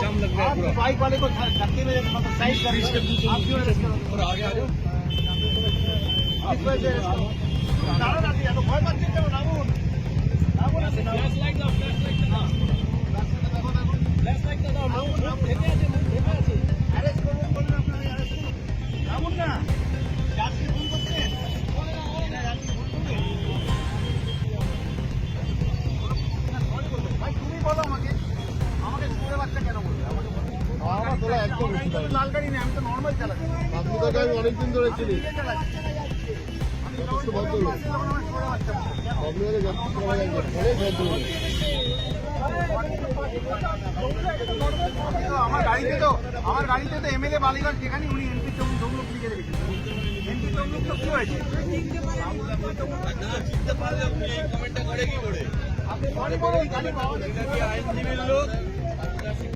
जाम लग गया पूरा। बाइक वाले को धक्के में साइड कर आप क्यों अरेस्ट करो? आगे आ जाओ। इस वजह से दारू ना दिया तो भय मत कीजिए Namun Namun flash light दाও, flash light দাও। फ्लैश लाइट দাও। নামুন থেকে আছে, মুখ থেকে আছে। अरेस्ट করবেন বললেন আপনারা अरेस्ट করুন নামুন না যাত্রী ফোন করছেন যাত্রী ফোন করবেন ভাই তুমি বলো আমাকে স্কুলের বাচ্চা কেন বলবে আমাকে আমার তোলা একদম আমি তো লাল গাড়ি নেই আমি তো নর্মাল চালাচ্ছি আপনি তো আমি অনেকদিন ধরে চিনি আমি চালাচ্ছি যথেষ্ট ভদ্রলোক আপনি আগে যাত্রী সবাই একজন অনেক ভদ্রলোক আমার গাড়িতে তো এমএলএ বালিগঞ্জ যেখানে উনি এমপি তমলুক লিখে রেখেছেন এমপি তমলুক তো কি হয়েছে চিনতে পারলে আপনি এই কমেন্টটা করে কি করে? আপনি গাড়ি পাওয়া যায় আইনজীবীর লোক